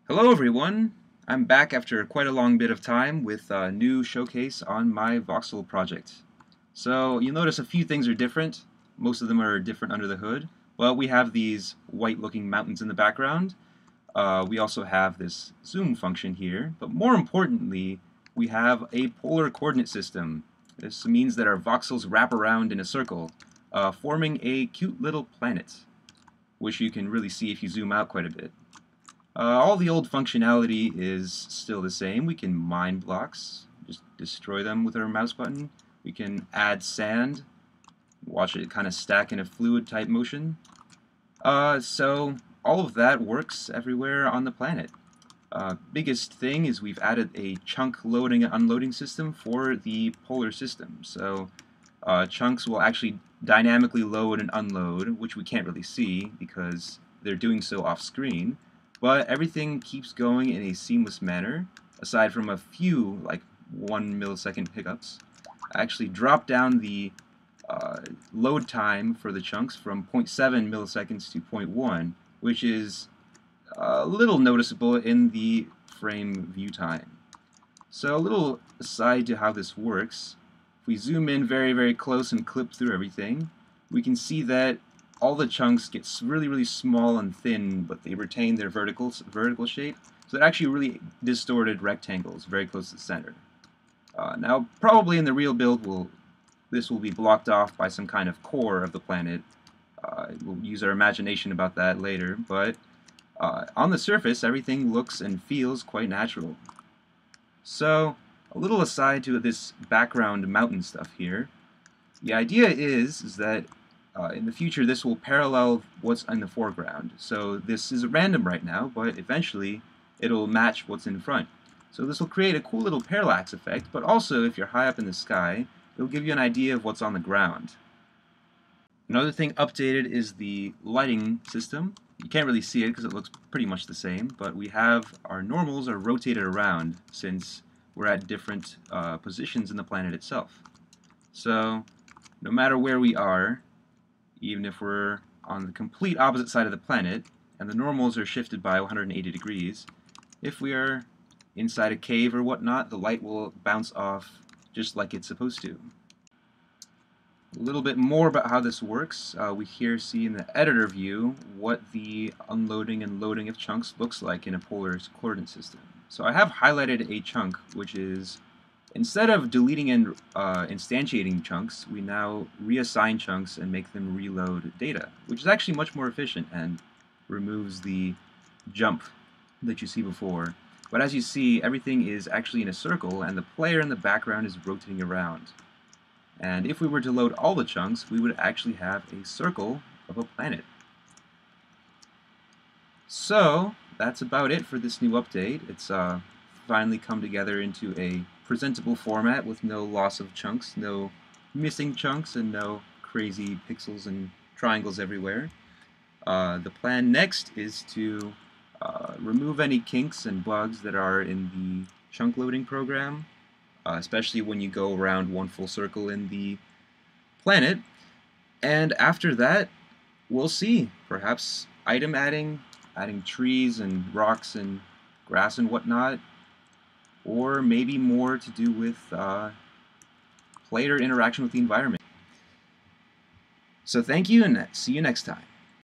Hello everyone! I'm back after quite a long bit of time with a new showcase on my Voxel project. So you'll notice a few things are different. Most of them are different under the hood. But we have these white looking mountains in the background. We also have this zoom function here. But more importantly, we have a polar coordinate system. This means that our voxels wrap around in a circle, forming a cute little planet, which you can really see if you zoom out quite a bit. All the old functionality is still the same. We can mine blocks, just destroy them with our mouse button. We can add sand, watch it kind of stack in a fluid type motion. So all of that works everywhere on the planet. Biggest thing is we've added a chunk loading and unloading system for the polar system. So chunks will actually dynamically load and unload, which we can't really see because they're doing so off screen. But everything keeps going in a seamless manner, aside from a few, like 1 millisecond hiccups. I actually dropped down the load time for the chunks from 0.7 milliseconds to 0.1, which is a little noticeable in the frame view time. So a little aside to how this works, if we zoom in very close and clip through everything, we can see that all the chunks get really small and thin, but they retain their vertical shape. So they're actually really distorted rectangles very close to the center. Now, probably in the real build, this will be blocked off by some kind of core of the planet. We'll use our imagination about that later, but on the surface, everything looks and feels quite natural. So, a little aside to this background mountain stuff here, the idea is that in the future, this will parallel what's in the foreground. So this is random right now, but eventually it'll match what's in front. So this will create a cool little parallax effect, but also if you're high up in the sky, it'll give you an idea of what's on the ground. Another thing updated is the lighting system. You can't really see it because it looks pretty much the same, but we have our normals are rotated around since we're at different positions in the planet itself. So no matter where we are, even if we're on the complete opposite side of the planet, and the normals are shifted by 180 degrees, if we are inside a cave or whatnot, the light will bounce off just like it's supposed to. A little bit more about how this works. We here see in the editor view what the unloading and loading of chunks looks like in a polar coordinate system. So I have highlighted a chunk, which is instead of deleting and instantiating chunks, we now reassign chunks and make them reload data, which is actually much more efficient and removes the jump that you see before. But as you see, everything is actually in a circle, and the player in the background is rotating around. And if we were to load all the chunks, we would actually have a circle of a planet. So that's about it for this new update. It's finally come together into a presentable format with no loss of chunks, no missing chunks, and no crazy pixels and triangles everywhere. The plan next is to remove any kinks and bugs that are in the chunk loading program, especially when you go around one full circle in the planet. And after that, we'll see. Perhaps item adding trees and rocks and grass and whatnot, or maybe more to do with player interaction with the environment. So thank you, and see you next time.